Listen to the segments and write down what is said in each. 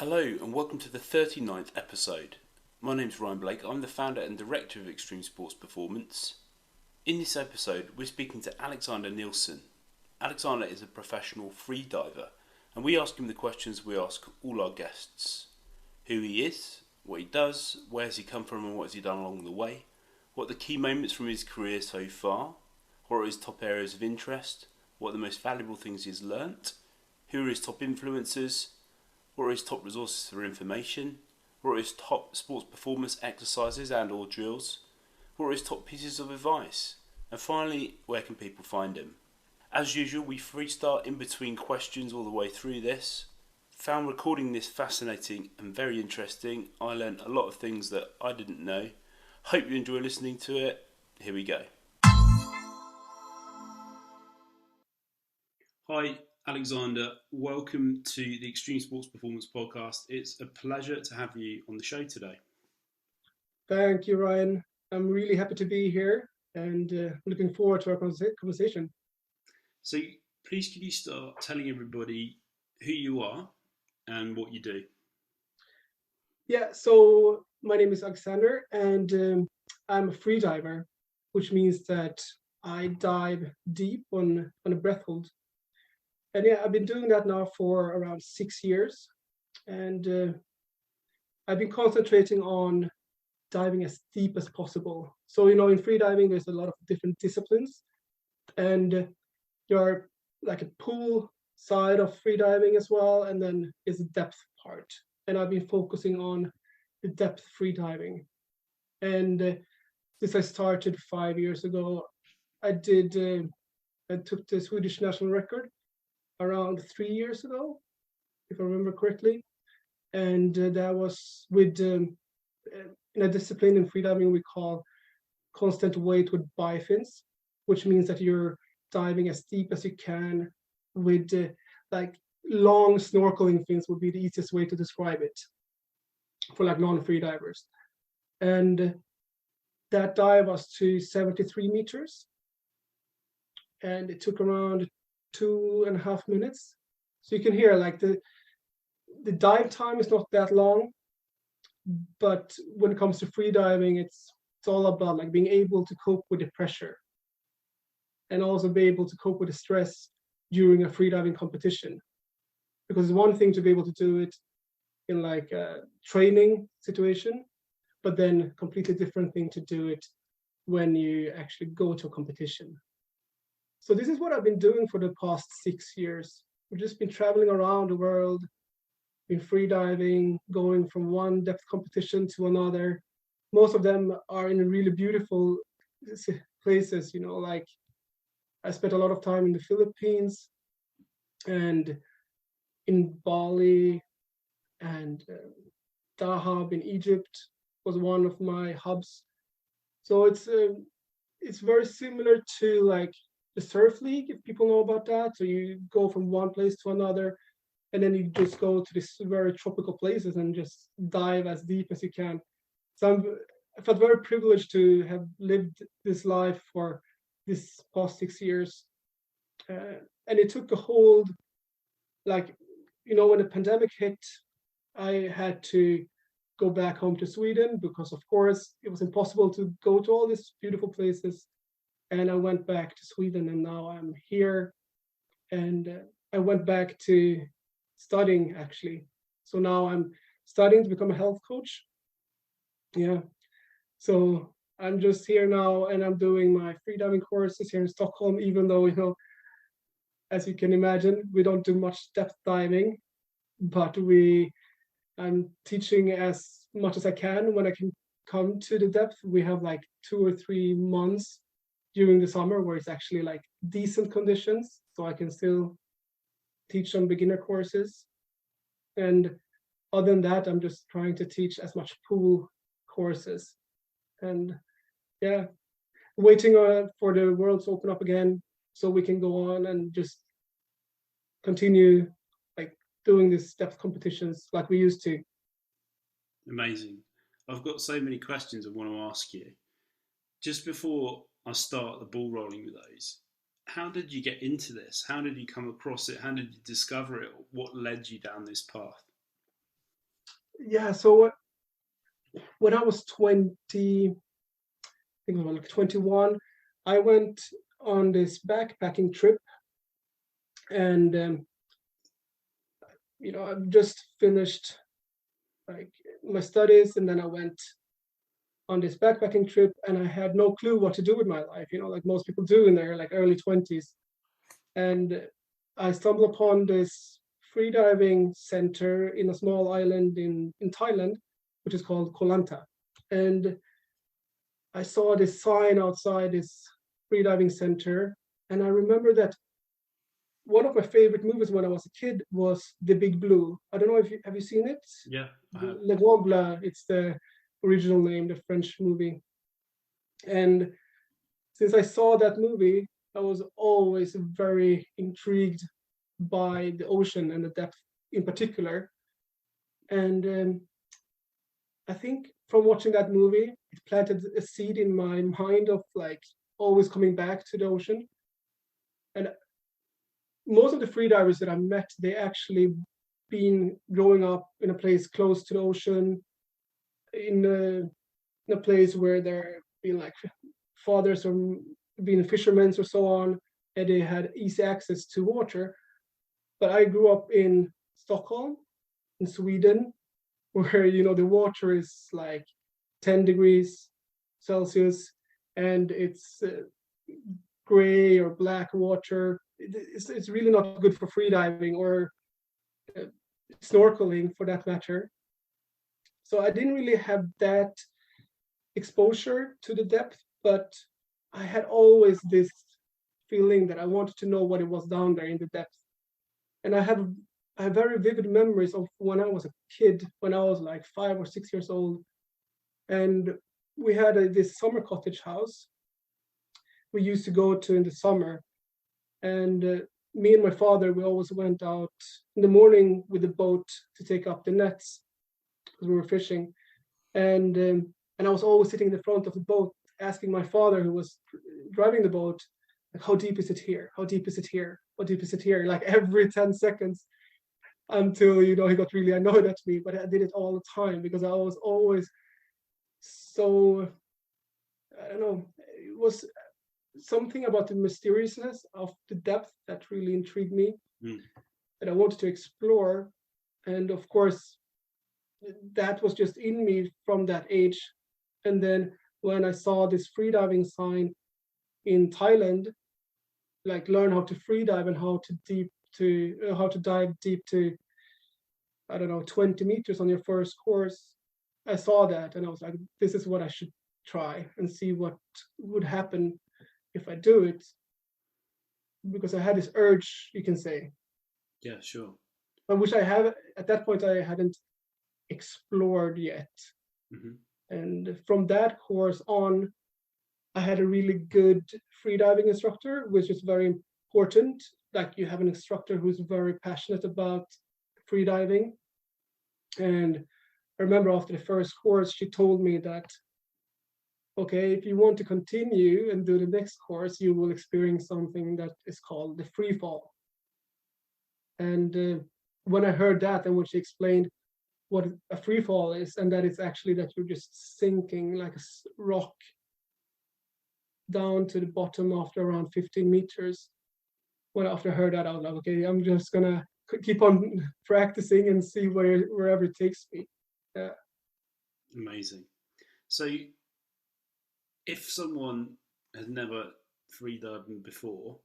Hello and welcome to the 39th episode. My name's Ryan Blake, I'm the founder and director of Extreme Sports Performance. In this episode we're speaking to Alexander Nilsson. Alexander is a professional free diver and we ask him the questions we ask all our guests. Who he is, what he does, where has he come from and what has he done along the way, what are the key moments from his career so far, what are his top areas of interest, what are the most valuable things he's learnt, who are his top influencers, what are his top resources for information, what are his top sports performance exercises and or drills, what are his top pieces of advice, and finally, where can people find him. As usual, we freestyle in between questions all the way through this. Found recording this fascinating and very interesting. I learned a lot of things that I didn't know. Hope you enjoy listening to it. Here we go. Hi, Alexander. Welcome to the Extreme Sports Performance Podcast. It's a pleasure to have you on the show today. Thank you, Ryan. I'm really happy to be here and looking forward to our conversation. So, please could you start telling everybody who you are and what you do? Yeah, so my name is Alexander and I'm a free diver, which means that I dive deep on a breath hold. And yeah, I've been doing that now for around 6 years. And I've been concentrating on diving as deep as possible. So, in free diving, there's a lot of different disciplines. And you're like a pool side of free diving as well, and then is a depth part. And I've been focusing on the depth free diving. And since I started 5 years ago, I did I took the Swedish national record around 3 years ago, if I remember correctly, and that was with in a discipline in freediving we call constant weight with bifins, which means that you're diving as deep as you can with like long snorkeling fins would be the easiest way to describe it for like non-free divers. And that dive was to 73 meters and it took around 2.5 minutes. So you can hear like the dive time is not that long, but when it comes to free diving, it's all about like being able to cope with the pressure and also be able to cope with the stress during a freediving competition. Because it's one thing to be able to do it in like a training situation, but then completely different thing to do it when you actually go to a competition. So this is what I've been doing for the past 6 years. We've just been traveling around the world, been freediving, going from one depth competition to another. Most of them are in really beautiful places, like I spent a lot of time in the Philippines and in Bali and Dahab in Egypt was one of my hubs. So it's very similar to like the surf league, if people know about that. So you go from one place to another, and then you just go to these very tropical places and just dive as deep as you can. So I felt very privileged to have lived this life for this past 6 years, and it took a hold. Like when the pandemic hit, I had to go back home to Sweden because, of course, it was impossible to go to all these beautiful places. And I went back to Sweden, and now I'm here. And I went back to studying actually. So now I'm studying to become a health coach. Yeah. So I'm just here now, and I'm doing my freediving courses here in Stockholm. Even though as you can imagine, we don't do much depth diving, but I'm teaching as much as I can when I can come to the depth. We have like 2 or 3 months during the summer where it's actually like decent conditions, so I can still teach some beginner courses. And other than that, I'm just trying to teach as much pool courses. And yeah, waiting for the world to open up again so we can go on and just continue like doing these depth competitions like we used to. Amazing. I've got so many questions I want to ask you. Just before I start the ball rolling with those, how did you get into this? How did you come across it? How did you discover it? What led you down this path? Yeah, so when I was 20, I think it was like 21, I went on this backpacking trip, and I've just finished like my studies, and then I went on this backpacking trip, and I had no clue what to do with my life, like most people do in their like early 20s. And I stumbled upon this freediving center in a small island in Thailand, which is called Koh Lanta. And I saw this sign outside this freediving center, and I remember that one of my favorite movies when I was a kid was The Big Blue. I don't know if you have you seen it? Yeah, I have. Le Grand Bleu, it's the original name, the French movie. And since I saw that movie, I was always very intrigued by the ocean and the depth in particular. And I think from watching that movie, it planted a seed in my mind of like always coming back to the ocean. And most of the freedivers that I met, they actually been growing up in a place close to the ocean, in a place where they're being like fathers or being fishermen or so on, and they had easy access to water. But I grew up in Stockholm, in Sweden, where the water is like 10 degrees Celsius, and it's gray or black water. It's really not good for freediving or uh, snorkeling for that matter. So I didn't really have that exposure to the depth, but I had always this feeling that I wanted to know what it was down there in the depth. And I have very vivid memories of when I was a kid, when I was like 5 or 6 years old, and we had this summer cottage house we used to go to in the summer. And me and my father, we always went out in the morning with the boat to take up the nets because we were fishing. And I was always sitting in the front of the boat, asking my father, who was driving the boat, like, how deep is it here? How deep is it here? How deep is it here? Like every 10 seconds, until he got really annoyed at me. But I did it all the time because I was always so, I don't know, it was something about the mysteriousness of the depth that really intrigued me, Mm. that I wanted to explore. And of course, that was just in me from that age. And then when I saw this freediving sign in Thailand, like learn how to freedive and how to dive deep to, I don't know, 20 meters on your first course, I saw that and I was like, this is what I should try and see what would happen if I do it, because I had this urge, you can say, Yeah, sure. but which I have at that point I hadn't explored yet. Hmm. And from that course on, I had a really good freediving instructor, which is very important. Like you have an instructor who's very passionate about freediving. And I remember after the first course, she told me that, okay, if you want to continue and do the next course, you will experience something that is called the free fall. And when I heard that, and when she explained what a free fall is, and that it's actually that you're just sinking like a rock down to the bottom after around 15 meters. When after I heard that, I was like, okay, I'm just gonna keep on practicing and see wherever it takes me. Yeah. Amazing. So, if someone has never freediving before,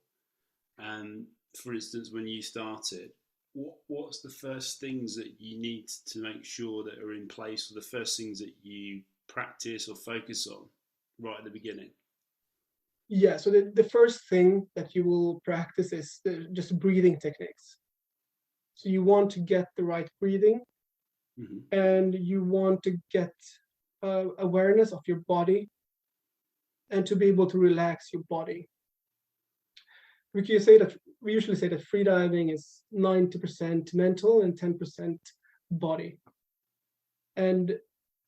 and for instance, when you started, what's the first things that you need to make sure that are in place, or the first things that you practice or focus on right at the beginning? Yeah, so the first thing that you will practice is just breathing techniques. So you want to get the right breathing, Hmm. and you want to get awareness of your body and to be able to relax your body. We usually say that freediving is 90% mental and 10% body. And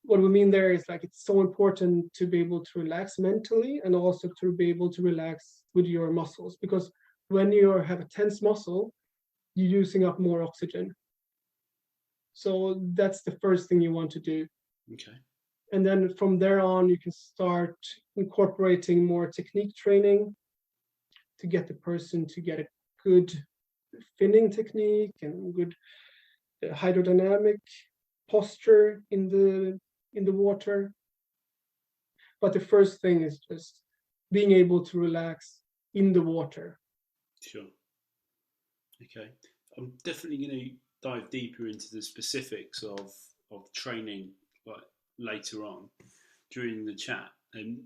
what we mean there is like it's so important to be able to relax mentally and also to be able to relax with your muscles, because when you have a tense muscle, you're using up more oxygen. So that's the first thing you want to do. Okay. And then from there on, you can start incorporating more technique training to get the person to get a good finning technique and good hydrodynamic posture in the water. But the first thing is just being able to relax in the water. Sure. Okay. I'm definitely going to dive deeper into the specifics of training like later on during the chat. And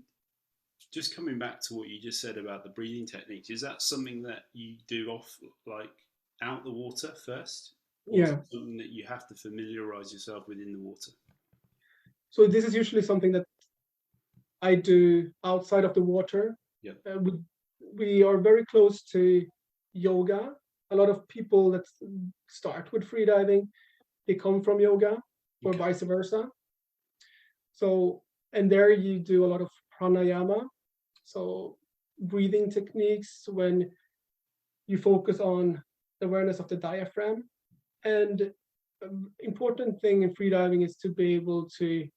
just coming back to what you just said about the breathing techniques, is that something that you do off like out the water first, or is Yeah. it something that you have to familiarize yourself with in the water? So this is usually something that I do outside of the water. Yeah. We are very close to yoga. A lot of people that start with freediving, they come from yoga or Okay. vice versa. So, and there you do a lot of pranayama. So breathing techniques when you focus on the awareness of the diaphragm. And important thing in freediving is to be able to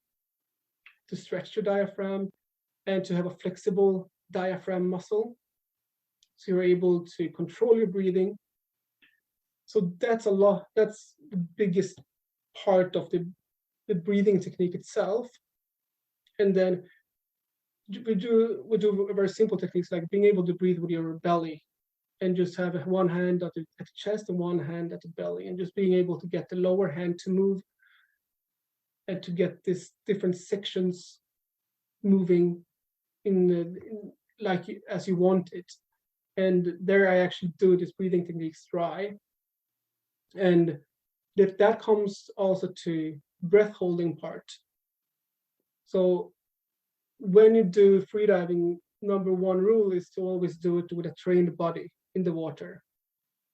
stretch your diaphragm and to have a flexible diaphragm muscle. So you're able to control your breathing. So that's a lot, that's the biggest part of the breathing technique itself. And then we do very simple techniques like being able to breathe with your belly and just have one hand at the chest and one hand at the belly, and just being able to get the lower hand to move and to get these different sections moving in like as you want it. And there I actually do this breathing techniques dry. And that comes also to breath holding part. So when you do freediving, number one rule is to always do it with a trained body in the water.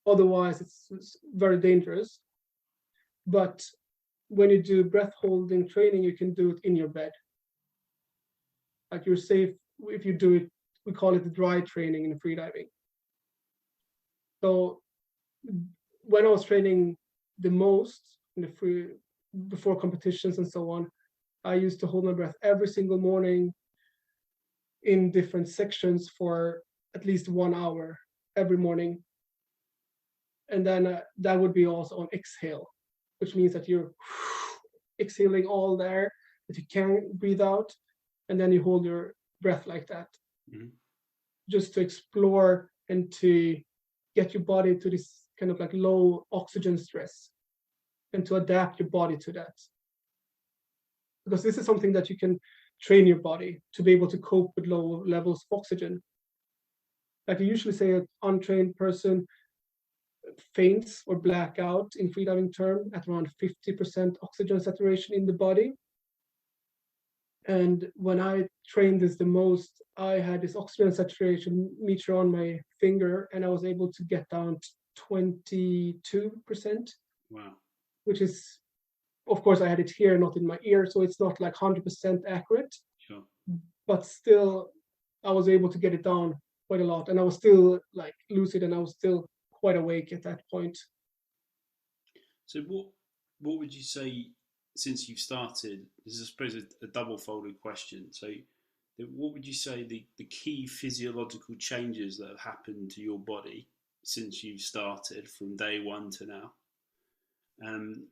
Otherwise, it's very dangerous. But when you do breath holding training, you can do it in your bed. Like you're safe if you do it, we call it the dry training in freediving. So when I was training the most in the free before competitions and so on, I used to hold my breath every single morning in different sections for at least 1 hour every morning. And then that would be also on exhale, which means that you're exhaling all the air that you can breathe out, and then you hold your breath like that, just to explore and to get your body to this kind of like low oxygen stress and to adapt your body to that. Because this is something that you can train your body to be able to cope with low levels of oxygen. Like I usually say, an untrained person faints or black out in freediving term at around 50% oxygen saturation in the body. And when I trained this the most, I had this oxygen saturation meter on my finger, and I was able to get down to 22%. Wow. Which is, of course, I had it here, not in my ear, so it's not like 100% accurate. Sure. But still, I was able to get it down quite a lot, and I was still like lucid, and I was still quite awake at that point. So what would you say, since you've started, this is I suppose a double-folded question, so what would you say the key physiological changes that have happened to your body since you've started from day one to now? And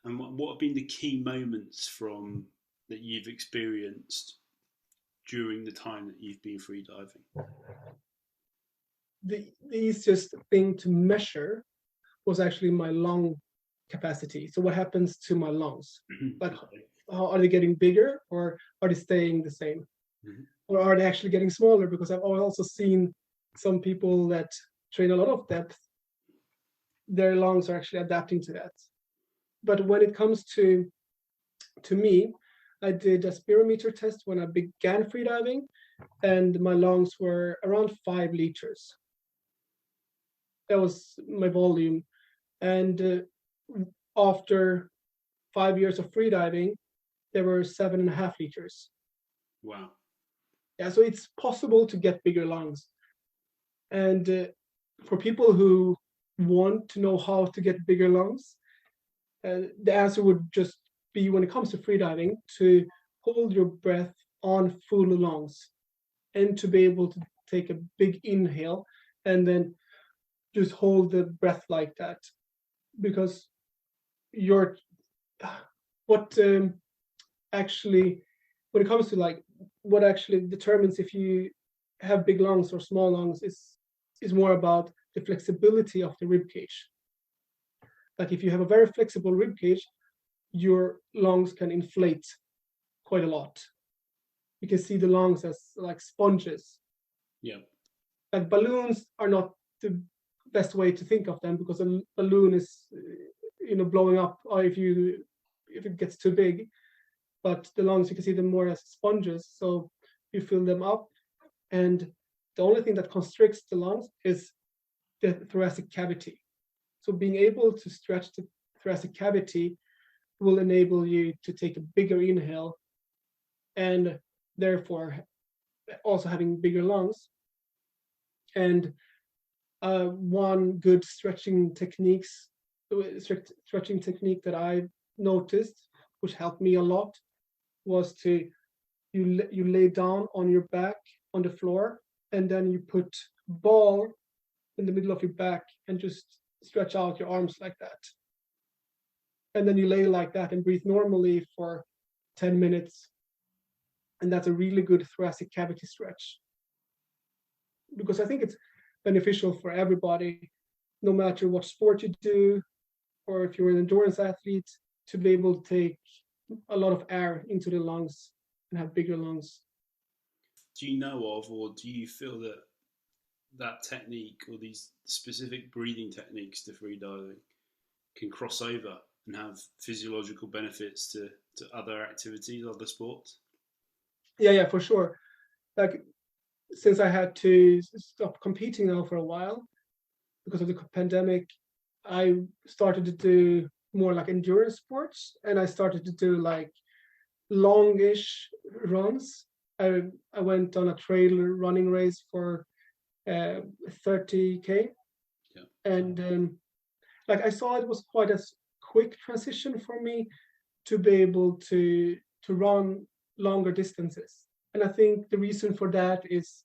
what have been the key moments from that you've experienced during the time that you've been freediving? The easiest thing to measure was actually my lung capacity. So what happens to my lungs? Like, how are they getting bigger, or are they staying the same? Or are they actually getting smaller? Because I've also seen some people that train a lot of depth, their lungs are actually adapting to that. But when it comes to me, I did a spirometer test when I began freediving, and my lungs were around 5 liters. That was my volume. And after 5 years of freediving, there were 7.5 liters. Wow. Yeah, so it's possible to get bigger lungs. And for people who want to know how to get bigger lungs, The answer would just be, when it comes to freediving, to hold your breath on full lungs and to be able to take a big inhale and then just hold the breath like that. Because you're what actually, when it comes to like what actually determines if you have big lungs or small lungs is more about the flexibility of the rib cage. Like if you have a very flexible rib cage, your lungs can inflate quite a lot. You can see the lungs as like sponges. Yeah. Like balloons are not the best way to think of them, because a balloon is blowing up, or if it gets too big. But the lungs, you can see them more as sponges. So you fill them up, and the only thing that constricts the lungs is the thoracic cavity. So being able to stretch the thoracic cavity will enable you to take a bigger inhale, and therefore also having bigger lungs. And one good stretching technique that I noticed, which helped me a lot, was to you lay down on your back on the floor, and then you put ball in the middle of your back and just stretch out your arms like that. And then you lay like that and breathe normally for 10 minutes. And that's a really good thoracic cavity stretch. Because I think it's beneficial for everybody, no matter what sport you do, or if you're an endurance athlete, to be able to take a lot of air into the lungs and have bigger lungs. Do you know of, or do you feel that that technique or these specific breathing techniques to freediving can cross over and have physiological benefits to other activities, other sports? Yeah, for sure. Like, since I had to stop competing now for a while because of the pandemic, I started to do more like endurance sports, and I started to do like longish runs. I went on a trail running race for 30K, Yeah. and like I saw it was quite a quick transition for me to be able to run longer distances. And I think the reason for that is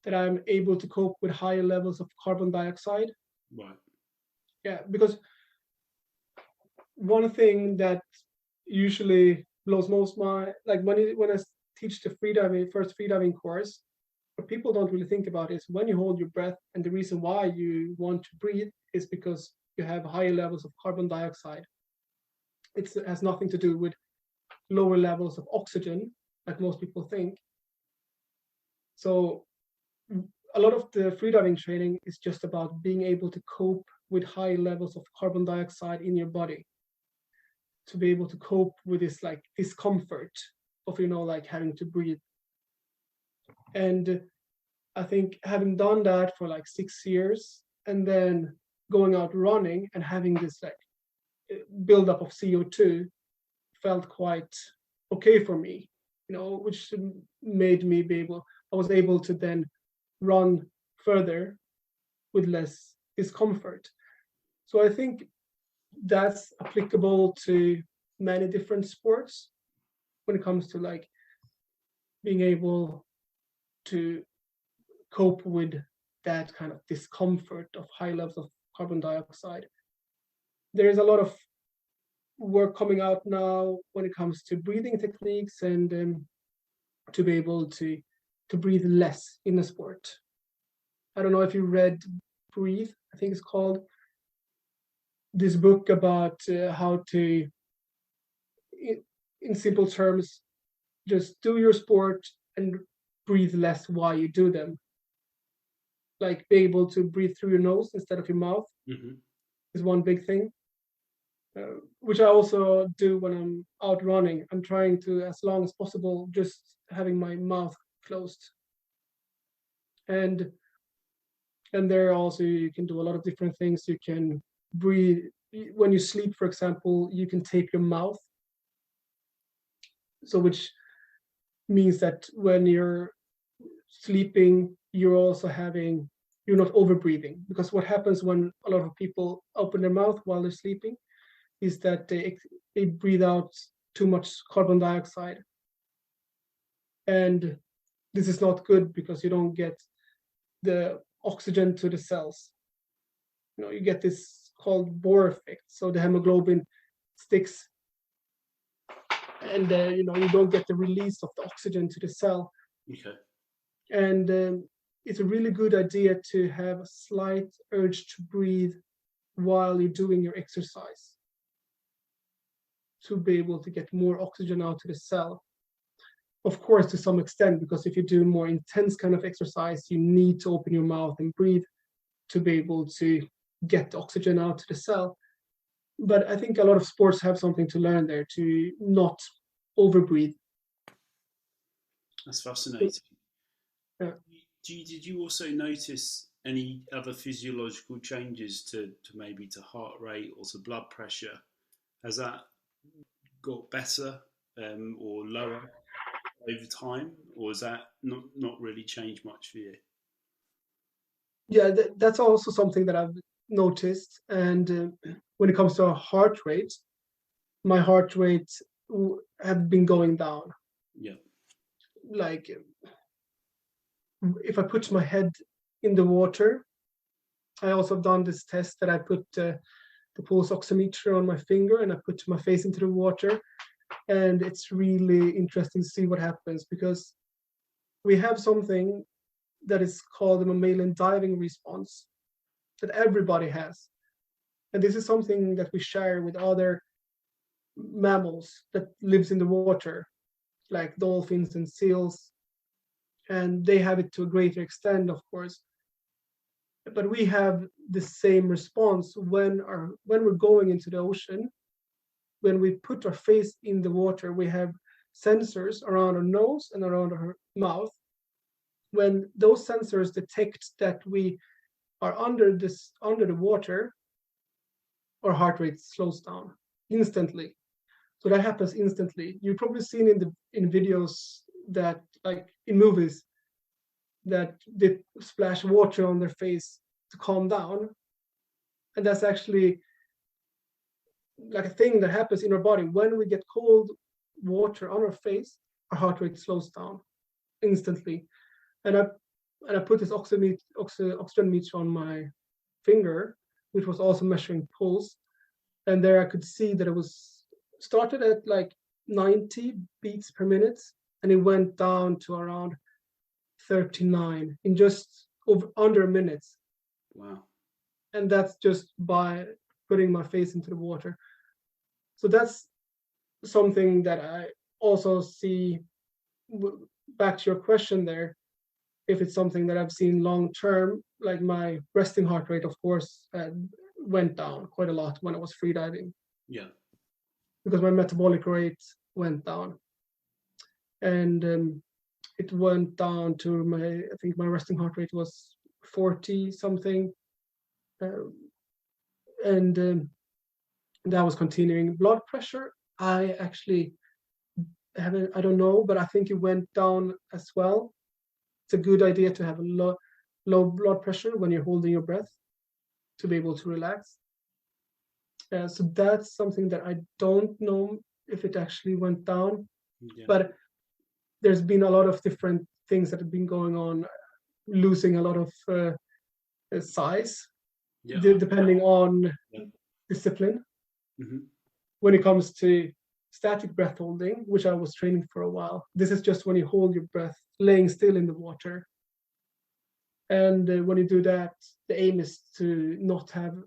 that I'm able to cope with higher levels of carbon dioxide. Right. Yeah, because one thing that usually blows most my, like when I teach the first freediving course, what people don't really think about is when you hold your breath, and the reason why you want to breathe is because you have higher levels of carbon dioxide. It has nothing to do with lower levels of oxygen, like most people think. So a lot of the freediving training is just about being able to cope with high levels of carbon dioxide in your body, to be able to cope with this like discomfort of like having to breathe. And I think having done that for like 6 years, and then going out running and having this like buildup of CO2 felt quite okay for me, which made me I was able to then run further with less discomfort. So I think that's applicable to many different sports when it comes to like being able to cope with that kind of discomfort of high levels of carbon dioxide. There is a lot of work coming out now when it comes to breathing techniques, and to be able to breathe less in a sport. I don't know if you read Breathe, I think it's called, this book about how to, in simple terms, just do your sport and breathe less while you do them. Like be able to breathe through your nose instead of your mouth is one big thing, which I also do when I'm out running. I'm trying to, as long as possible, just having my mouth closed. And there also you can do a lot of different things. You can breathe when you sleep, for example. You can tape your mouth, so which means that when you're sleeping, you're not over breathing. Because what happens when a lot of people open their mouth while they're sleeping is that they breathe out too much carbon dioxide, and this is not good because you don't get the oxygen to the cells. You get this called Bohr effect. So the hemoglobin sticks, and you don't get the release of the oxygen to the cell. Okay. And it's a really good idea to have a slight urge to breathe while you're doing your exercise, to be able to get more oxygen out to the cell. Of course, to some extent, because if you do more intense kind of exercise, you need to open your mouth and breathe to be able to get the oxygen out to the cell. But I think a lot of sports have something to learn there, to not overbreathe. That's fascinating. Yeah. Did you also notice any other physiological changes to maybe to heart rate or to blood pressure? Has that got better or lower over time, or has that not really changed much for you? Yeah, that's also something that I've noticed. And when it comes to our heart rate, my heart rate had been going down. Yeah. Like if I put my head in the water, I also have done this test that I put the pulse oximeter on my finger and I put my face into the water, and it's really interesting to see what happens, because we have something that is called a mammalian diving response that everybody has. And this is something that we share with other mammals that lives in the water, like dolphins and seals, and they have it to a greater extent, of course. But we have the same response when we're going into the ocean. When we put our face in the water, we have sensors around our nose and around our mouth. When those sensors detect that we are under the water, our heart rate slows down instantly. So that happens instantly. You've probably seen in videos that, like in movies, that they splash water on their face to calm down, and that's actually like a thing that happens in our body. When we get cold water on our face, our heart rate slows down instantly. And I put this oxygen meter on my finger, which was also measuring pulse, and there I could see that it was started at like 90 beats per minute, and it went down to around 39 in just under a minute. Wow. And that's just by putting my face into the water. So that's something that I also see. Back to your question there, if it's something that I've seen long term, like my resting heart rate, of course, went down quite a lot when I was freediving. Yeah. Because my metabolic rate went down, and it went down to I think my resting heart rate was 40 something, and that was continuing. Blood pressure, I actually haven't, I don't know, but I think it went down as well. It's a good idea to have a low blood pressure when you're holding your breath to be able to relax. So that's something that I don't know if it actually went down, Yeah. but there's been a lot of different things that have been going on, losing a lot of size, Yeah. depending on Yeah. discipline. Mm-hmm. When it comes to static breath holding, which I was training for a while, this is just when you hold your breath laying still in the water. And when you do that, the aim is to not have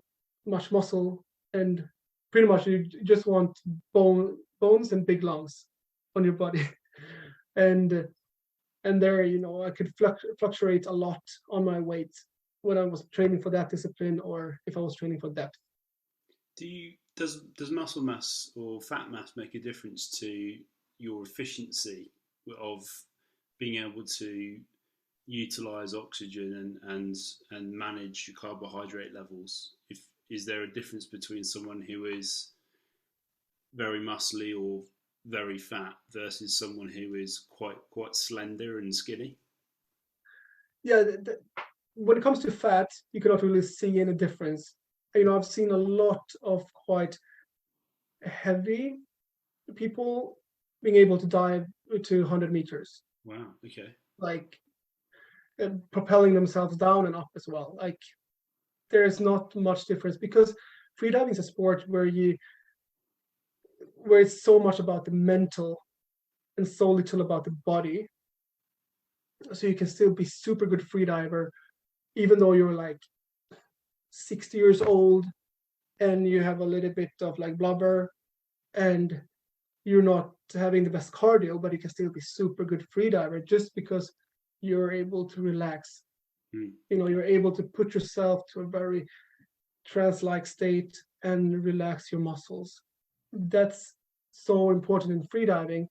much muscle, and pretty much you just want bones and big lungs on your body. and there, I could fluctuate a lot on my weight when I was training for that discipline or if I was training for depth. Does muscle mass or fat mass make a difference to your efficiency of being able to utilize oxygen and manage your carbohydrate levels? Is there a difference between someone who is very muscly or very fat versus someone who is quite slender and skinny? Yeah, when it comes to fat, you cannot really see any difference. I've seen a lot of quite heavy people being able to dive to 100 meters, Wow. Okay. like propelling themselves down and up as well. Like there's not much difference because freediving is a sport where it's so much about the mental and so little about the body. So you can still be super good freediver even though you're like 60 years old and you have a little bit of like blubber and you're not having the best cardio, but you can still be super good freediver just because you're able to relax. Mm. You're able to put yourself to a very trance-like state and relax your muscles. That's so important in freediving.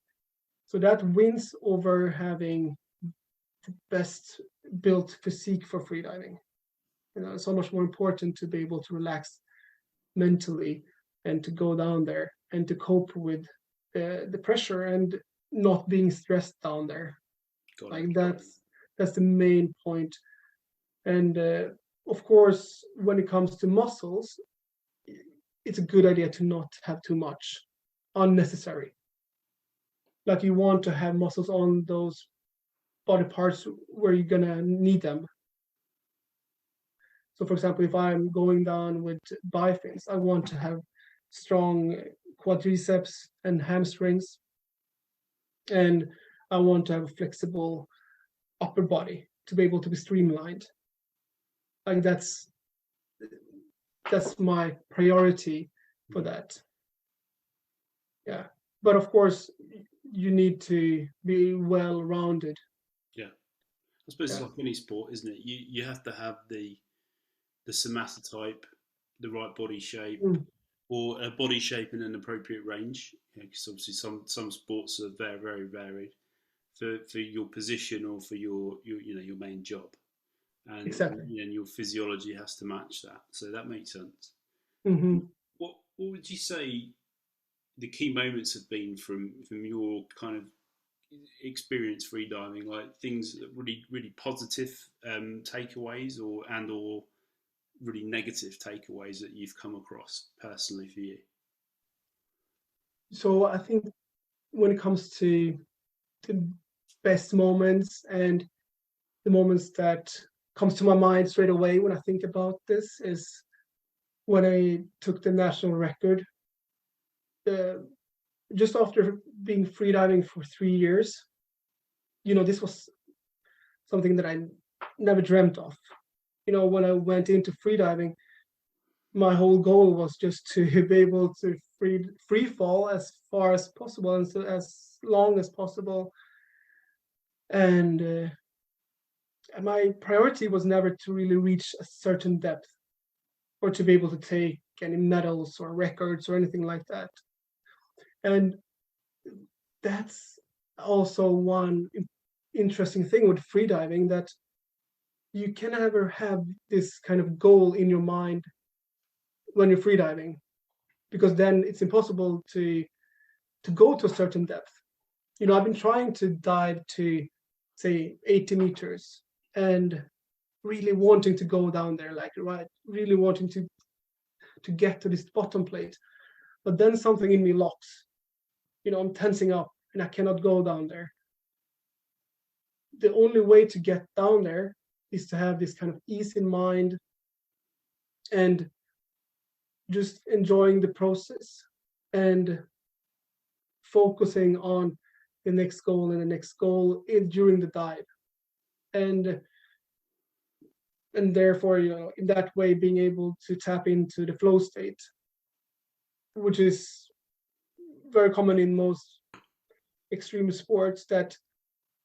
So that wins over having the best built physique for freediving. It's so much more important to be able to relax mentally and to go down there and to cope with the pressure and not being stressed down there. Got Like it. that's the main point. And of course, when it comes to muscles, it's a good idea to not have too much unnecessary. Like you want to have muscles on those body parts where you're gonna need them. So, for example, if I'm going down with bifins, I want to have strong quadriceps and hamstrings, and I want to have a flexible upper body to be able to be streamlined. Like that's my priority for that. Yeah, but of course, you need to be well rounded. Yeah. I suppose it's Yeah. like any sport, isn't it? You have to have the somatotype, the right body shape, Mm. or a body shape in an appropriate range. Because obviously some sports are very very varied for your position or for your main job, Exactly. and your physiology has to match that. So that makes sense. Hmm. What would you say the key moments have been from your kind of experience freediving? Like things that really positive takeaways, or really negative takeaways that you've come across personally for you? So I think when it comes to the best moments and the moments that comes to my mind straight away when I think about this is when I took the national record. Uh, just after being freediving for 3 years, this was something that I never dreamt of. When I went into freediving, my whole goal was just to be able to free fall as far as possible and so as long as possible. And my priority was never to really reach a certain depth or to be able to take any medals or records or anything like that. And that's also one interesting thing with freediving, that you can never have this kind of goal in your mind when you're freediving, because then it's impossible to go to a certain depth. I've been trying to dive to say 80 meters and really wanting to go down there, like right, really wanting to get to this bottom plate. But then something in me locks. I'm tensing up and I cannot go down there. The only way to get down there is to have this kind of ease in mind and just enjoying the process and focusing on the next goal and the next goal during the dive. And therefore, in that way, being able to tap into the flow state, which is very common in most extreme sports, that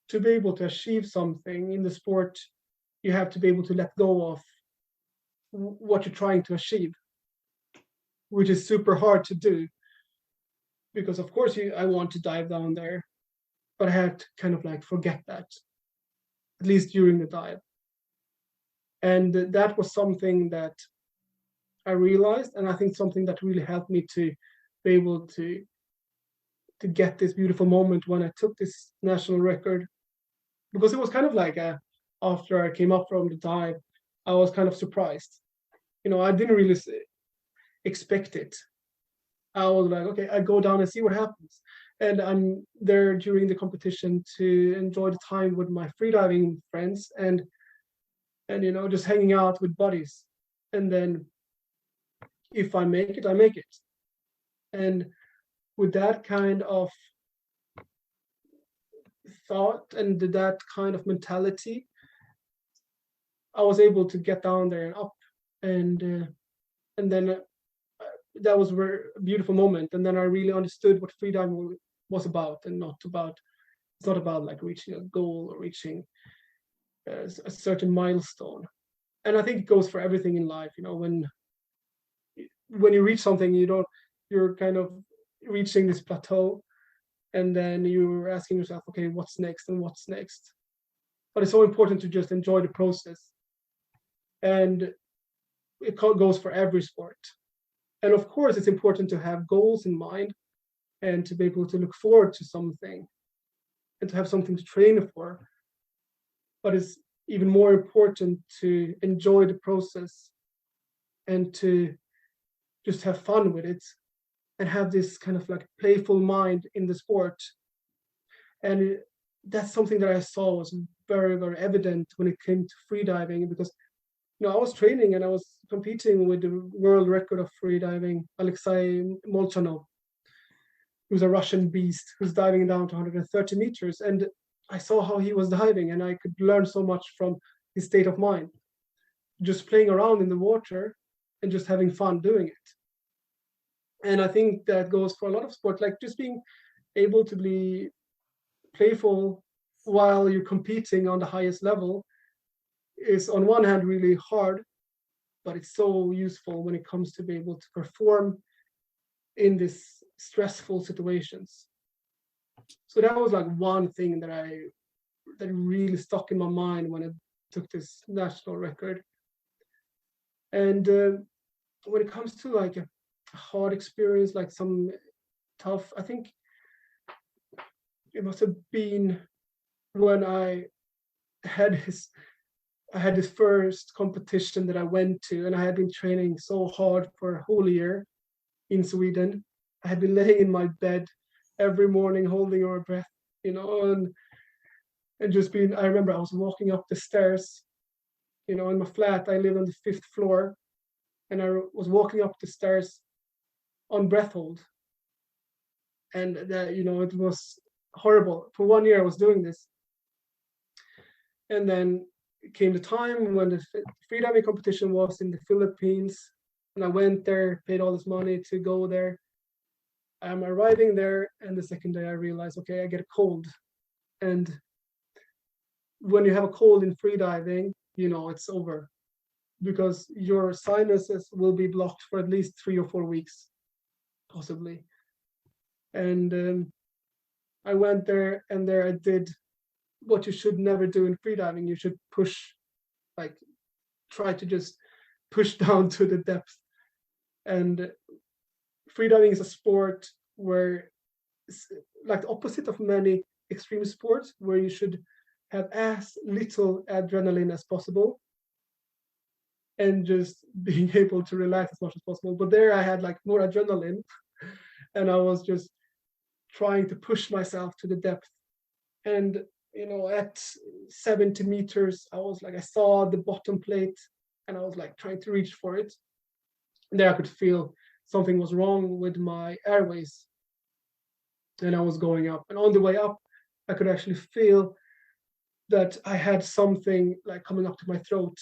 to be able to achieve something in the sport, you have to be able to let go of what you're trying to achieve, which is super hard to do because, of course, I want to dive down there, but I have to kind of like forget that, at least during the dive. And that was something that I realized, and I think something that really helped me to be able to get this beautiful moment when I took this national record, because it was kind of like after I came up from the dive, I was kind of surprised. I didn't really expect it, I was like, okay, I go down and see what happens. And I'm there during the competition to enjoy the time with my freediving friends and just hanging out with buddies. And then if I make it, I make it. And with that kind of thought and that kind of mentality, I was able to get down there and up, and then that was a very beautiful moment. And then I really understood what freediving was about, and not about it's not about like reaching a goal or reaching a certain milestone. And I think it goes for everything in life. When you reach something, you're kind of reaching this plateau, and then you're asking yourself, okay, what's next and what's next. But it's so important to just enjoy the process, and it goes for every sport. And of course, it's important to have goals in mind and to be able to look forward to something and to have something to train for. But it's even more important to enjoy the process and to just have fun with it and have this kind of like playful mind in the sport. And that's something that I saw was very, very evident when it came to freediving, because I was training and I was competing with the world record of freediving, Alexei Molchanov, who's a Russian beast who's diving down to 130 meters. And I saw how he was diving, and I could learn so much from his state of mind, just playing around in the water and just having fun doing it. And I think that goes for a lot of sport, like just being able to be playful while you're competing on the highest level is on one hand really hard, but it's so useful when it comes to be able to perform in these stressful situations. So that was like one thing that really stuck in my mind when I took this national record. And when it comes to like a hard experience, like some tough, I think it must have been when I had this first competition that I went to, and I had been training so hard for a whole year in Sweden. I had been laying in my bed every morning, holding our breath, and just being. I remember I was walking up the stairs, in my flat. I live on the fifth floor, and I was walking up the stairs on breath hold, and that it was horrible. For 1 year, I was doing this, and then came the time when the freediving competition was in the Philippines, and I went there, paid all this money to go there. I'm arriving there, and the second day I realized, okay, I get a cold. And when you have a cold in freediving, it's over, because your sinuses will be blocked for at least 3 or 4 weeks, possibly. And I went there, and there I did what you should never do in freediving. You should try to just push down to the depth. And freediving is a sport where, like the opposite of many extreme sports, where you should have as little adrenaline as possible and just being able to relax as much as possible. But there I had like more adrenaline, and I was just trying to push myself to the depth. And at 70 meters, I saw the bottom plate, and I was like trying to reach for it. And there I could feel something was wrong with my airways. And I was going up. And on the way up, I could actually feel that I had something like coming up to my throat.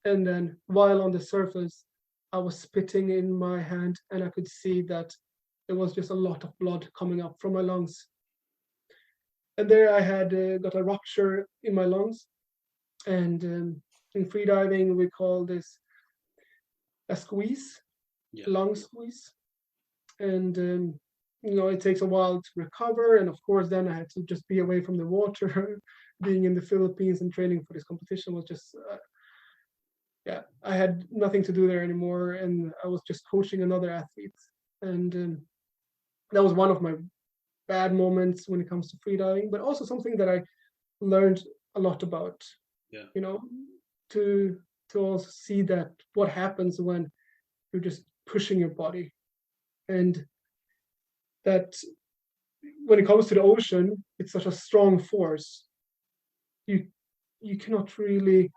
And then while on the surface, I was spitting in my hand, and I could see that there was just a lot of blood coming up from my lungs. And there I had got a rupture in my lungs. And in freediving, we call this a squeeze, lung squeeze. And it takes a while to recover. And of course, then I had to just be away from the water. Being in the Philippines and training for this competition was just, I had nothing to do there anymore. And I was just coaching another athlete. And that was one of my bad moments when it comes to freediving, but also something that I learned a lot about. To also see that what happens when you're just pushing your body and that when it comes to the ocean, it's such a strong force. You cannot really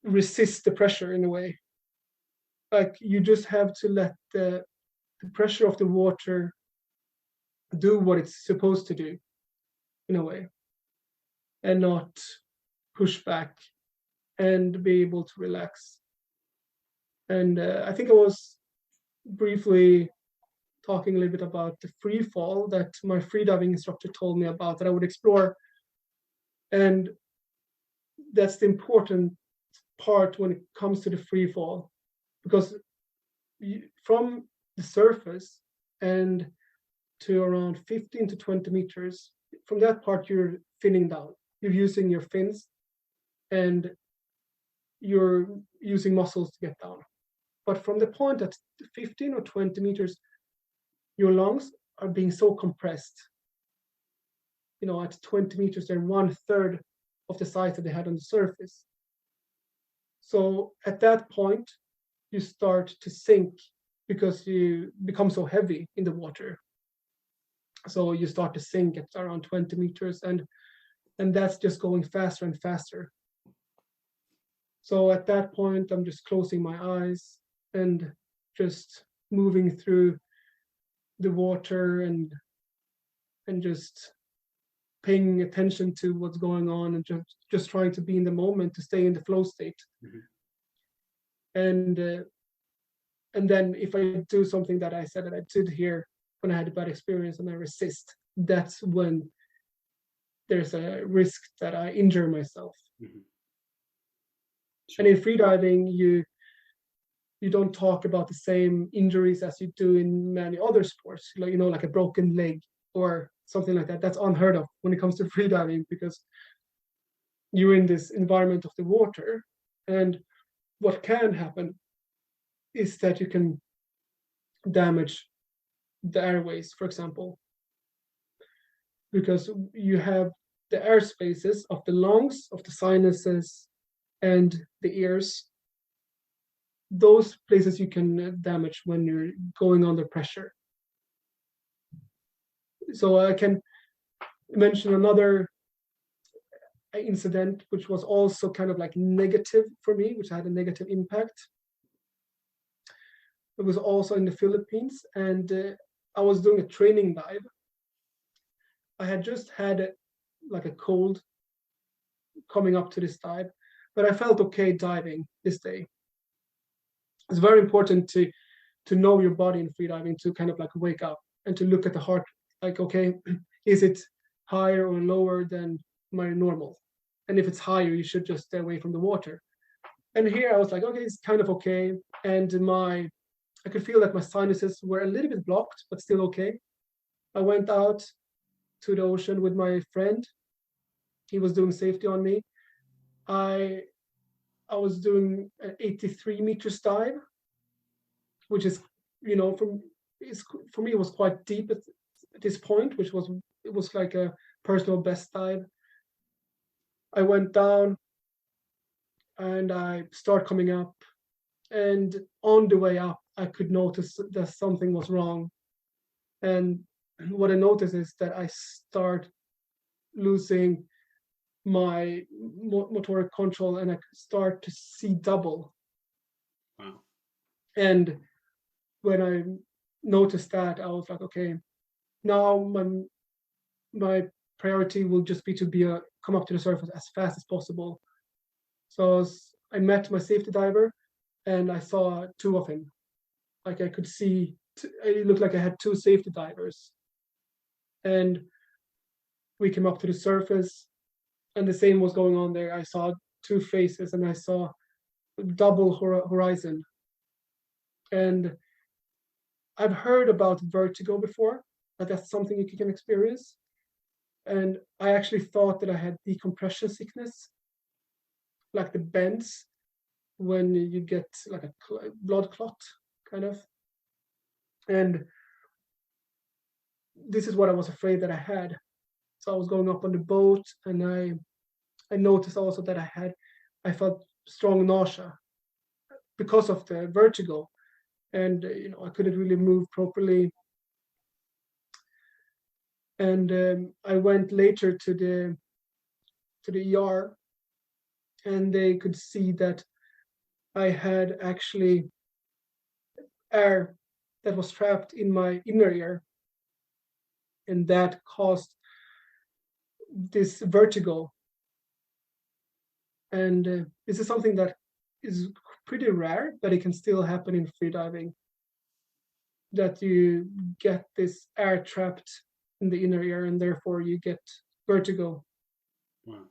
resist the pressure in a way. Like you just have to let the pressure of the water do what it's supposed to do in a way, and not push back and be able to relax. And I think I was briefly talking a little bit about the free fall that my freediving instructor told me about that I would explore. And that's the important part when it comes to the free fall, because from the surface and to around 15 to 20 meters, from that part you're finning down. You're using your fins and you're using muscles to get down. But from the point at 15 or 20 meters, your lungs are being so compressed. At 20 meters, they're 1/3 of the size that they had on the surface. So at that point, you start to sink because you become so heavy in the water. So you start to sink at around 20 meters, and that's just going faster and faster. So at that point, I'm just closing my eyes and just moving through the water and just paying attention to what's going on and just trying to be in the moment to stay in the flow state. Mm-hmm. And then if I do something that I said that I did here when I had a bad experience and I resist, that's when there's a risk that I injure myself. Mm-hmm. Sure. And in freediving, you don't talk about the same injuries as you do in many other sports, like a broken leg or something like that. That's unheard of when it comes to freediving, because you're in this environment of the water, and what can happen is that you can damage the airways, for example, because you have the air spaces of the lungs, of the sinuses, and the ears. Those places you can damage when you're going under pressure. So I can mention another incident which was also kind of like negative for me, which had a negative impact. It was also in the Philippines, and I was doing a training dive. I had just had a cold coming up to this dive, but I felt okay diving this day. It's very important to know your body in freediving, to kind of like wake up and to look at the heart, like, okay, is it higher or lower than my normal? And if it's higher, you should just stay away from the water. And here I was like, okay, it's kind of okay. And I could feel that my sinuses were a little bit blocked, but still okay. I went out to the ocean with my friend. He was doing safety on me. I was doing an 83 meters dive, which is, for me, it was quite deep at this point, it was like a personal best dive. I went down and I start coming up, and on the way up, I could notice that something was wrong. And what I noticed is that I start losing my motoric control, and I start to see double. Wow. And when I noticed that, I was like, okay, now my priority will just be to come up to the surface as fast as possible. So I met my safety diver, and I saw two of him. Like I could see, it looked like I had two safety divers. And we came up to the surface, and the same was going on there. I saw two faces, and I saw double horizon. And I've heard about vertigo before, that that's something you can experience. And I actually thought that I had decompression sickness, like the bends when you get like a blood clot, kind of. And this is what I was afraid that I had. So I was going up on the boat, and I noticed also that I felt strong nausea because of the vertigo. and I couldn't really move properly. And I went later to the ER, and they could see that I had actually air that was trapped in my inner ear, and that caused this vertigo. And this is something that is pretty rare, but it can still happen in freediving. That you get this air trapped in the inner ear, and therefore you get vertigo. Wow.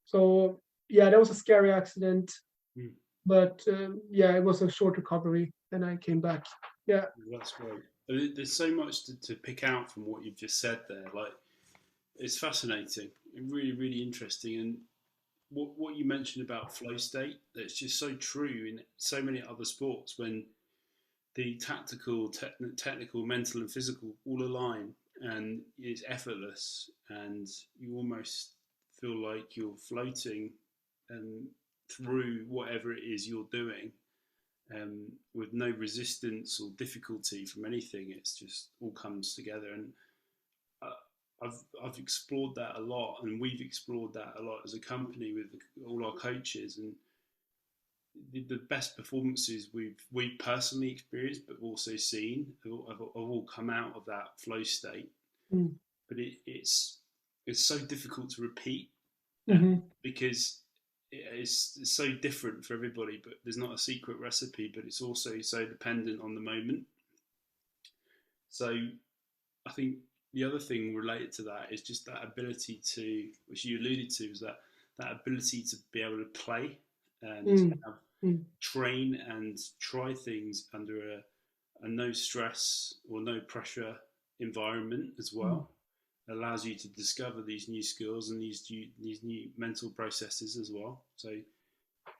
So yeah, that was a scary accident, Mm. but yeah, it was a short recovery, and I came back. Yeah. That's great. There's so much to pick out from what you've just said there. Like, it's fascinating and really, really interesting. And what you mentioned about flow state, that's just so true in so many other sports when the tactical, technical, mental, and physical all align and it's effortless, and you almost feel like you're floating through whatever it is you're doing, with no resistance or difficulty from anything. It's just all comes together, and I've explored that a lot, and we've explored that a lot as a company with all our coaches, and the best performances we've personally experienced, but also seen, have all come out of that flow state. Mm. But it's so difficult to repeat, Mm-hmm. because it's so different for everybody. But there's not a secret recipe, but it's also so dependent on the moment. So I think the other thing related to that is just that ability to, which you alluded to, is that ability to be able to play and Mm. have, Mm. train and try things under a no stress or no pressure environment as Mm. well. It allows you to discover these new skills and these new mental processes as well. So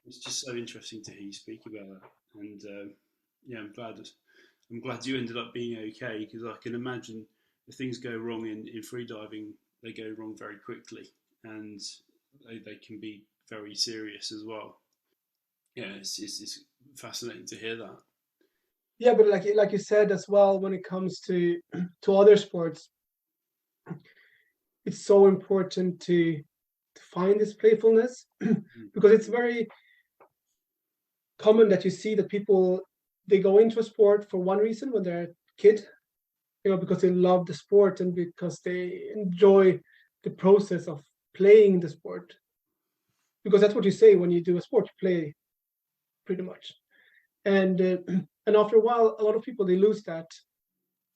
it's just so interesting to hear you speak about that. And yeah, I'm glad you ended up being okay, because I can imagine if things go wrong in freediving, they go wrong very quickly, and they can be very serious as well. Yeah, it's fascinating to hear that. Yeah, but like you said as well, when it comes to to other sports, it's so important to find this playfulness Mm. because it's very common that you see that people, they go into a sport for one reason when they're a kid, because they love the sport and because they enjoy the process of playing the sport. Because that's what you say when you do a sport, you play pretty much. And and after a while, a lot of people, they lose that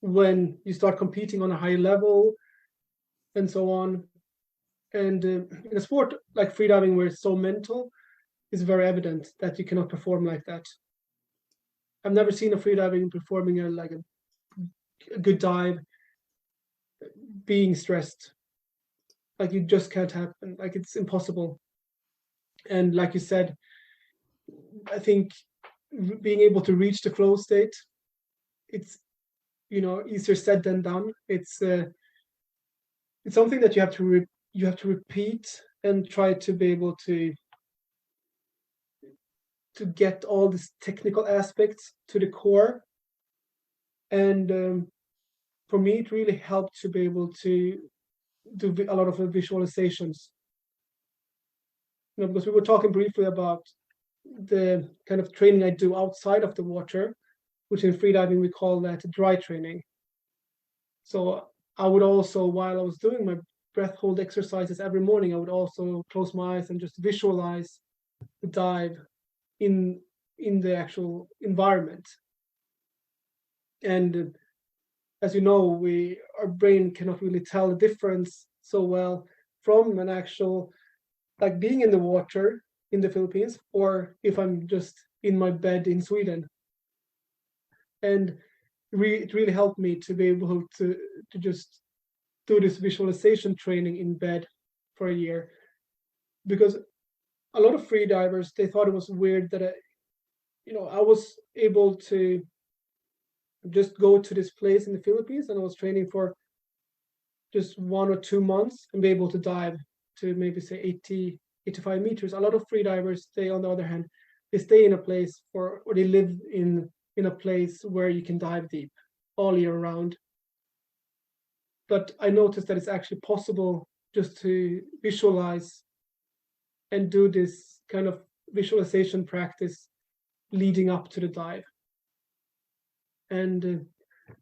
when you start competing on a high level and so on. And in a sport like freediving, where it's so mental, it's very evident that you cannot perform like that. I've never seen a freediving performing a good dive being stressed. Like, it just can't happen. Like, it's impossible. And like you said, I think being able to reach the flow state, it's easier said than done. It's something that you have to repeat and try to be able to get all these technical aspects to the core. And for me, it really helped to be able to do a lot of visualizations. Because we were talking briefly about the kind of training I do outside of the water, which in freediving we call that dry training. So I would also, while I was doing my breath hold exercises every morning, I would also close my eyes and just visualize the dive in the actual environment. And as you know, our brain cannot really tell the difference so well from an actual, like, being in the water in the Philippines, or if I'm just in my bed in Sweden. And it really helped me to be able to just do this visualization training in bed for a year, because a lot of free divers, they thought it was weird that I was able to just go to this place in the Philippines, and I was training for just 1 or 2 months and be able to dive to maybe say 80, 85 meters. A lot of free divers, they, on the other hand, they stay in a place or they live in in a place where you can dive deep all year round. But I noticed that it's actually possible just to visualize and do this kind of visualization practice leading up to the dive. And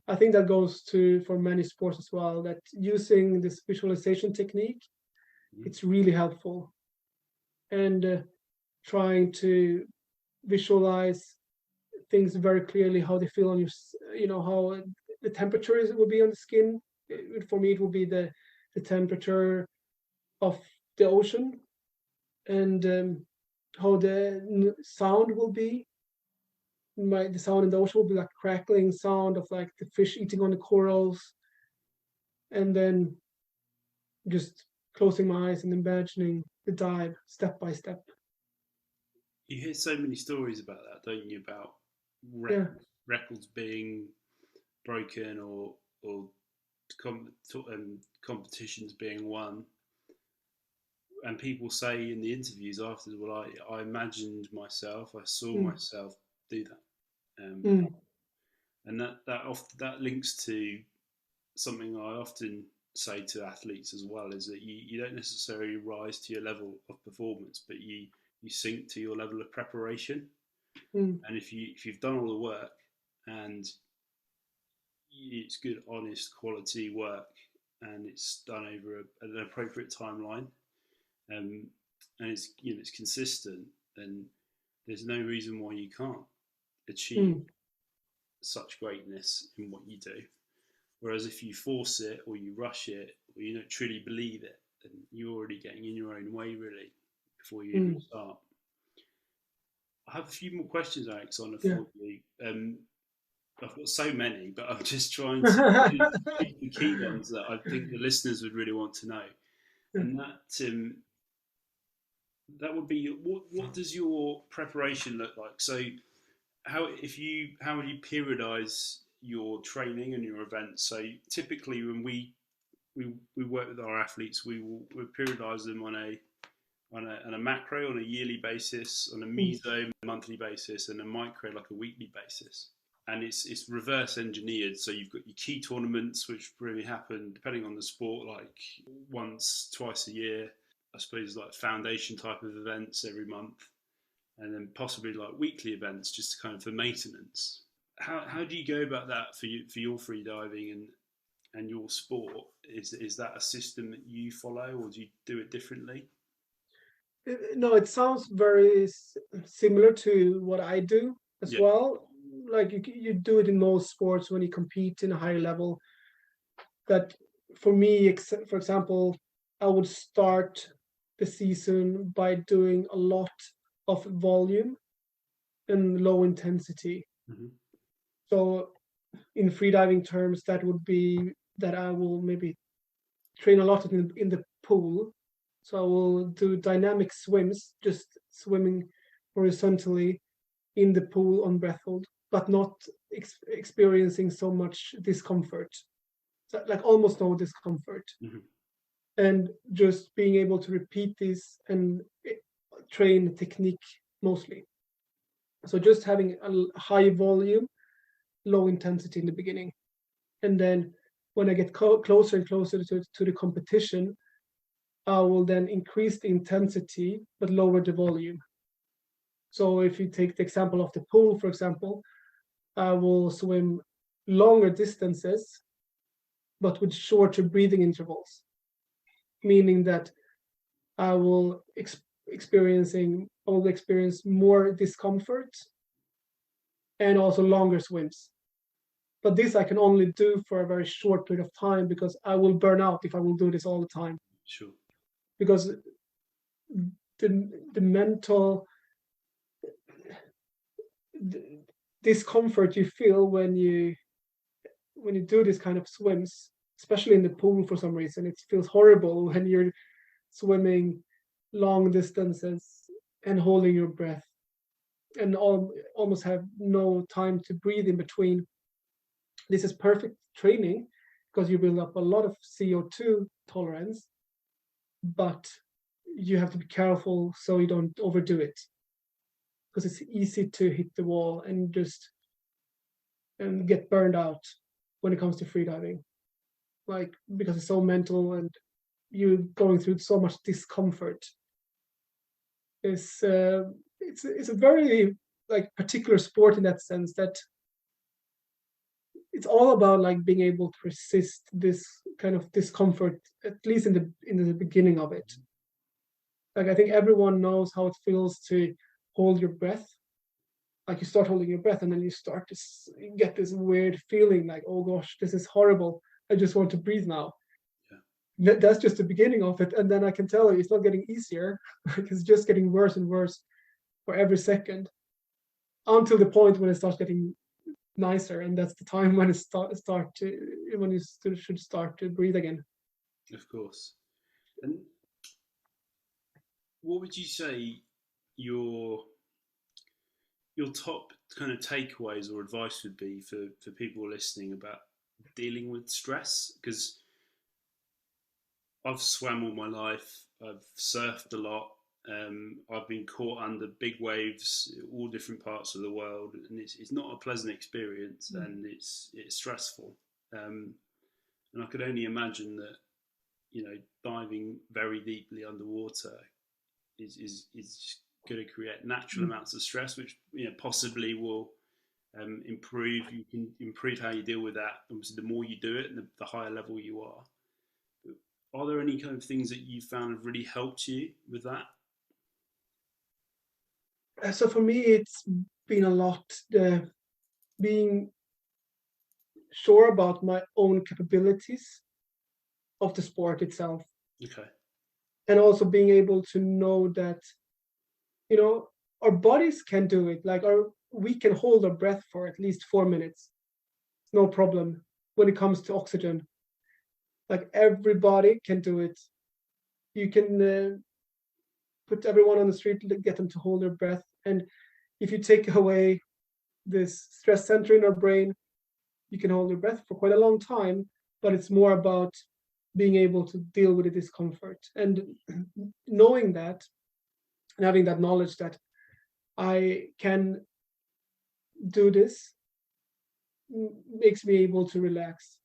I think that goes to for many sports as well, that using this visualization technique, it's really helpful. And trying to visualize things very clearly, how they feel on your, how the temperature will be on the skin. For me, it will be the temperature of the ocean, and how the sound will be. The sound in the ocean will be like crackling sound of like the fish eating on the corals, and then just closing my eyes and imagining the dive step by step. You hear so many stories about that, don't you? About Yeah. records being broken or competitions being won, and people say in the interviews afterwards, "Well, I imagined myself, I saw Mm. myself do that," Mm. and that links to something I often say to athletes as well, is that you don't necessarily rise to your level of performance, but you sink to your level of preparation. Mm. And if you've done all the work and it's good, honest, quality work, and it's done over an appropriate timeline, um, and it's consistent, then there's no reason why you can't achieve Mm. such greatness in what you do. Whereas if you force it or you rush it or you don't truly believe it, then you're already getting in your own way really before you even Mm. start. I have a few more questions, Alexander, Yeah. for you. I've got so many, but I'm just trying to pick the key ones that I think the listeners would really want to know. And that would be what does your preparation look like? So how would you periodize your training and your events? So typically when we work with our athletes, we periodize them on a macro on a yearly basis, on a Mm. meso monthly basis, and a micro like a weekly basis. And it's reverse engineered. So you've got your key tournaments, which really happen depending on the sport, like once, twice a year. I suppose like foundation type of events every month, and then possibly like weekly events just kind of for maintenance. How do you go about that for your free diving and your sport? Is that a system that you follow, or do you do it differently? No, it sounds very similar to what I do as Yeah. well. Like you do it in most sports when you compete in a higher level. That for me, for example, I would start the season by doing a lot of volume and low intensity. Mm-hmm. So in freediving terms, that would be that I will maybe train a lot in the pool. So I will do dynamic swims, just swimming horizontally in the pool on breath hold, but not experiencing so much discomfort, so, like almost no discomfort, Mm-hmm. and just being able to repeat this and train technique mostly. So just having a high volume, low intensity in the beginning, and then when I get closer and closer to the competition, I will then increase the intensity but lower the volume. So if you take the example of the pool, for example, I will swim longer distances but with shorter breathing intervals, meaning that I will experience more discomfort and also longer swims. But this I can only do for a very short period of time because I will burn out if I will do this all the time. Sure. Because the mental discomfort you feel when you do this kind of swims, especially in the pool for some reason, it feels horrible when you're swimming long distances and holding your breath and almost have no time to breathe in between. This is perfect training because you build up a lot of CO2 tolerance, but you have to be careful so you don't overdo it because it's easy to hit the wall and just and get burned out when it comes to freediving, like because it's so mental and you going through so much discomfort. It's it's a very like particular sport in that sense that it's all about like being able to resist this kind of discomfort, at least in the beginning of it. Like I think everyone knows how it feels to hold your breath. Like you start holding your breath and then you start to get this weird feeling like, oh gosh, this is horrible. I just want to breathe now. That's just the beginning of it. And then I can tell you it's not getting easier. Like it's just getting worse and worse for every second until the point when it starts getting nicer. And that's the time when it start to when you should start to breathe again. Of course. And what would you say your your top kind of takeaways or advice would be for people listening about dealing with stress? Because I've swam all my life, I've surfed a lot, I've been caught under big waves, all different parts of the world, and it's not a pleasant experience, and it's stressful. Um, and I could only imagine that diving very deeply underwater is going to create natural Mm. amounts of stress, which possibly will improve. You can improve how you deal with that. Obviously, the more you do it, the higher level you are. Are there any kind of things that you found have really helped you with that? So for me, it's been a lot being sure about my own capabilities of the sport itself, Okay. and also being able to know that you know our bodies can do it. Like our we can hold our breath for at least 4 minutes, no problem. When it comes to oxygen, like everybody can do it. You can put everyone on the street, get them to hold their breath, and if you take away this stress center in our brain, you can hold your breath for quite a long time, but it's more about being able to deal with the discomfort and knowing that and having that knowledge that I can do this makes me able to relax.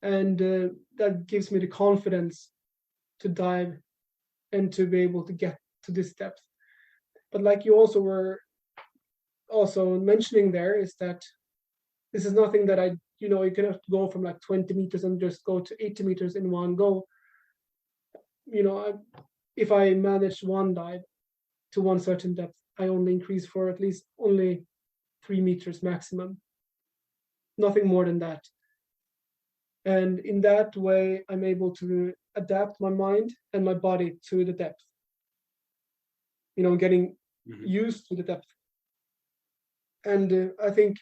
And that gives me the confidence to dive and to be able to get to this depth. But like you also were also mentioning there is that this is nothing that you cannot go from like 20 meters and just go to 80 meters in one go. If I manage one dive to one certain depth, I only increase for at least only 3 meters maximum, nothing more than that. And in that way, I'm able to adapt my mind and my body to the depth, getting Mm-hmm. used to the depth. And I think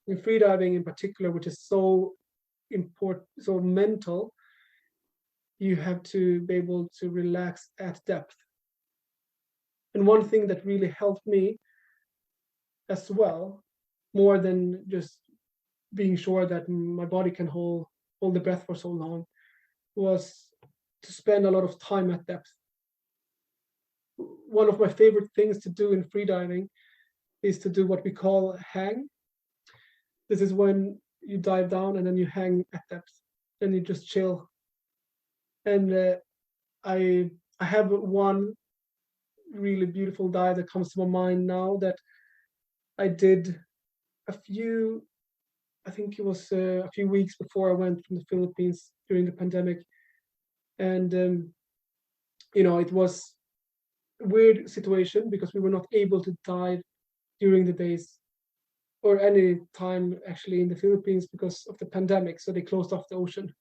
in freediving in particular, which is so important, so mental, you have to be able to relax at depth. And one thing that really helped me as well, more than just being sure that my body can hold the breath for so long, was to spend a lot of time at depth. One of my favorite things to do in freediving is to do what we call hang. This is when you dive down and then you hang at depth and you just chill. And I I have one really beautiful dive that comes to my mind now that I did a few. I think it was a few weeks before I went from the Philippines during the pandemic, and it was a weird situation because we were not able to dive during the days or any time actually in the Philippines because of the pandemic. So they closed off the ocean,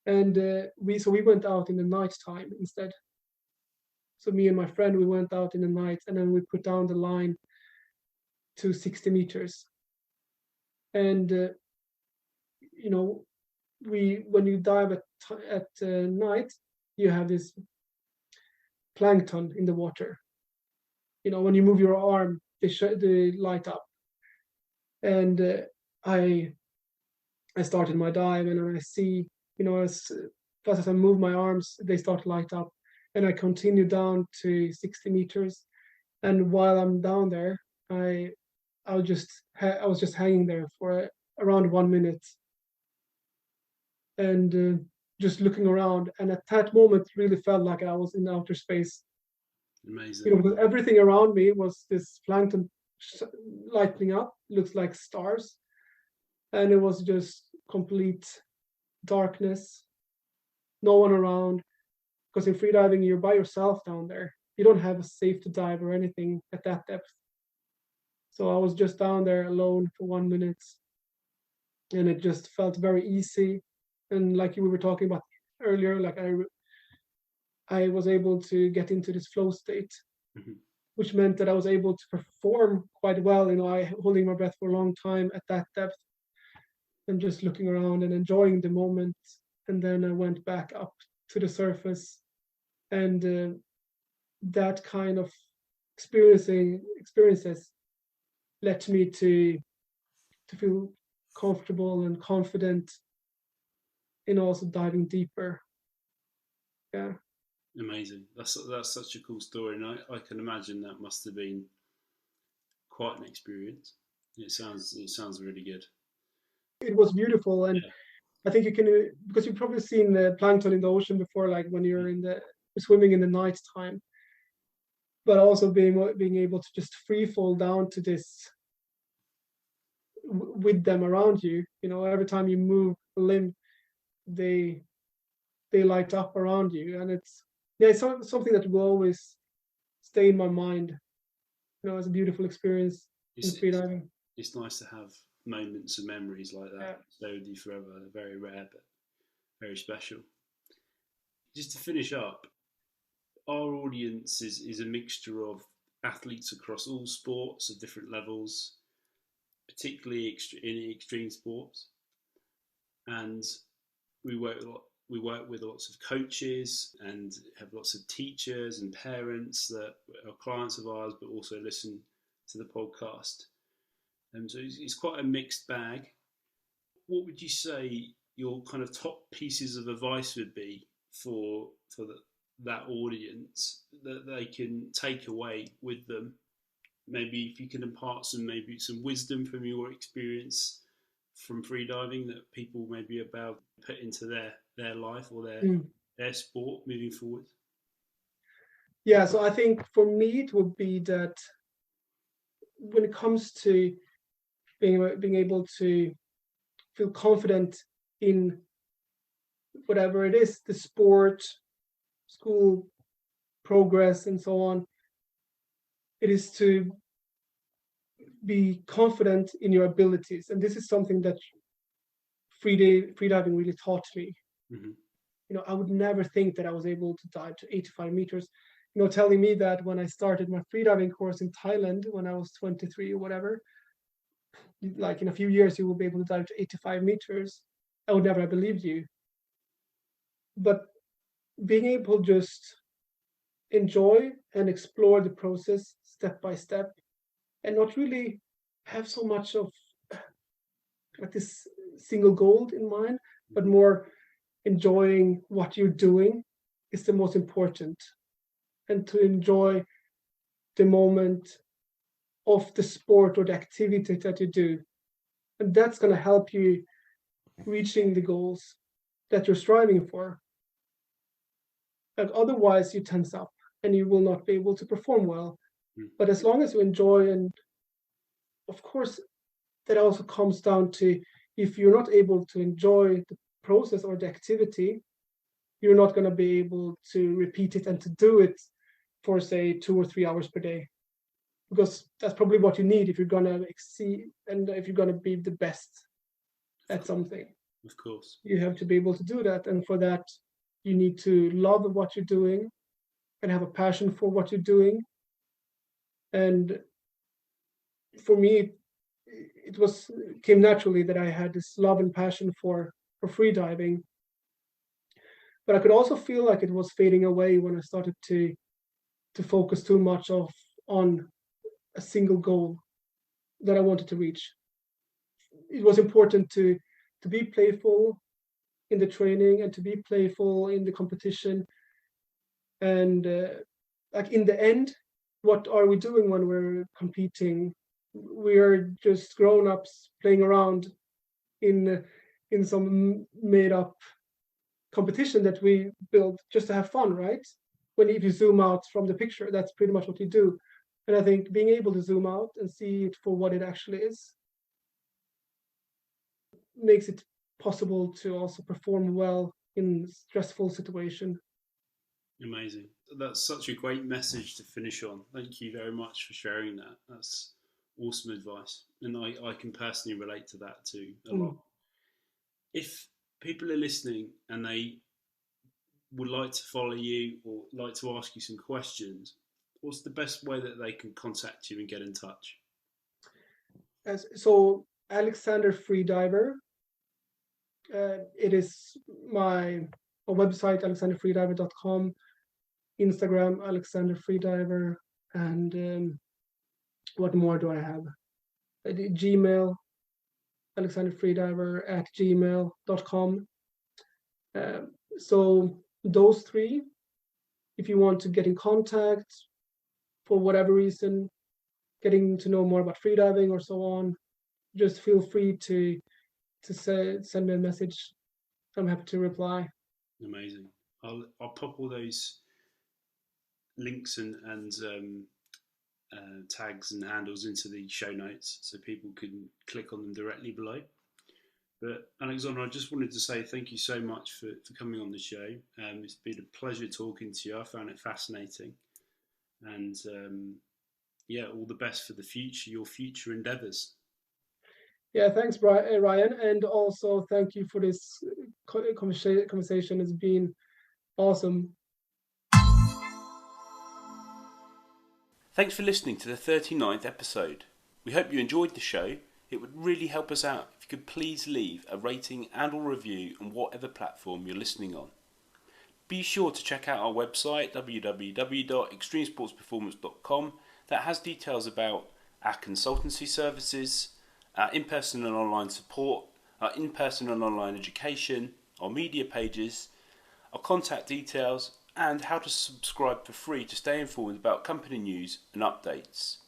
and we went out in the night time instead. So me and my friend we went out in the night, and then we put down the line to 60 meters, and you know we when you dive at night, you have this plankton in the water. When you move your arm, they light up, and I I started my dive, and when I see, as fast as I move my arms, they start to light up, and I continue down to 60 meters. And while I'm down there, I I was just hanging there for around 1 minute, and just looking around. And at that moment, really felt like I was in outer space. Amazing. Because everything around me was this plankton lighting up, looks like stars, and it was just complete darkness, no one around. Because in freediving, you're by yourself down there. You don't have a safety dive or anything at that depth. So I was just down there alone for 1 minute, and it just felt very easy. And like we were talking about earlier, like I was able to get into this flow state, Mhm. which meant that I was able to perform quite well. I holding my breath for a long time at that depth and just looking around and enjoying the moment. And then I went back up to the surface, and that kind of experiences led me to feel comfortable and confident in also diving deeper. Yeah. Amazing. That's such a cool story, and I can imagine that must have been quite an experience. It sounds really good. It was beautiful, and Yeah. I think you can, because you've probably seen the plankton in the ocean before, like when you're in the swimming in the night time, but also being able to just free fall down to this with them around you. Every time you move a limb, they they light up around you, and it's something that will always stay in my mind. As a beautiful experience in It's, it's freediving. it's nice to have moments and memories like that Yeah. stay with you forever. They're very rare, but very special. Just to finish up, our audience is a mixture of athletes across all sports of different levels, particularly in extreme sports, and we work we work with lots of coaches and have lots of teachers and parents that are clients of ours, but also listen to the podcast. And so it's quite a mixed bag. What would you say your kind of top pieces of advice would be for that audience that they can take away with them? Maybe if you can impart maybe some wisdom from your experience from freediving that people may be about to put into their life or Mm. their sport moving forward. Yeah, so I think for me it would be that when it comes to being able to feel confident in whatever it is, the sport, school, progress, and so on, it is to be confident in your abilities. And this is something that freediving really taught me. Mm-hmm. I would never think that I was able to dive to 85 meters. Telling me that when I started my freediving course in Thailand when I was 23 or whatever, like in a few years you will be able to dive to 85 meters. I would never have believed you. But being able to just enjoy and explore the process step by step, and not really have so much of like this single goal in mind, but more enjoying what you're doing is the most important, and to enjoy the moment of the sport or the activity that you do. And that's going to help you reaching the goals that you're striving for. And otherwise, you tense up and you will not be able to perform well. But as long as you enjoy, and of course, that also comes down to if you're not able to enjoy the process or the activity, you're not going to be able to repeat it and to do it for, say, 2 or 3 hours per day. Because that's probably what you need if you're going to exceed and if you're going to be the best at something. Of course. You have to be able to do that. And for that, you need to love what you're doing and have a passion for what you're doing. And for me, it came naturally that I had this love and passion for freediving. But I could also feel like it was fading away when I started to focus too much on a single goal that I wanted to reach. It was important to be playful in the training and to be playful in the competition. And like in the end, what are we doing when we're competing we are just grown-ups playing around in some made up competition that we build just to have fun, right? If you zoom out from the picture, that's pretty much what you do. And I think being able to zoom out and see it for what it actually is makes it possible to also perform well in stressful situation. Amazing. That's such a great message to finish on. Thank you very much for sharing that. That's awesome advice. And I can personally relate to that too a lot. If people are listening and they would like to follow you or like to ask you some questions, what's the best way that they can contact you and get in touch? So Alexander Freediver, it is my website, alexanderfreediver.com, Instagram, Alexander Freediver, and what more do I have? Gmail, alexanderfreediver@gmail.com. So those three, if you want to get in contact for whatever reason, getting to know more about freediving or so on, just feel free to send me a message. I'm happy to reply. Amazing. I'll pop all those links and tags and handles into the show notes so people can click on them directly below. But Alexander, I just wanted to say thank you so much for coming on the show. It's been a pleasure talking to you. I found it fascinating. And yeah, all the best for the future, your future endeavours. Yeah, thanks, Ryan. And also thank you for this conversation. It's been awesome. Thanks for listening to the 39th episode. We hope you enjoyed the show. It would really help us out if you could please leave a rating and or review on whatever platform you're listening on. Be sure to check out our website www.extremesportsperformance.com that has details about our consultancy services, our in-person and online support, our in-person and online education, our media pages, our contact details, and how to subscribe for free to stay informed about company news and updates.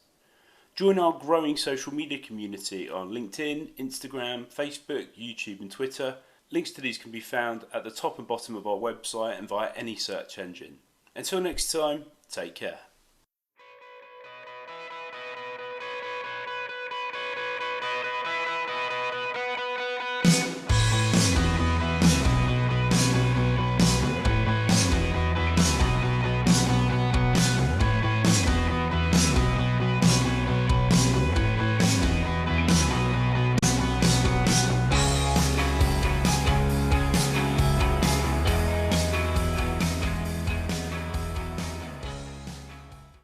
Join our growing social media community on LinkedIn, Instagram, Facebook, YouTube and Twitter. Links to these can be found at the top and bottom of our website and via any search engine. Until next time, take care.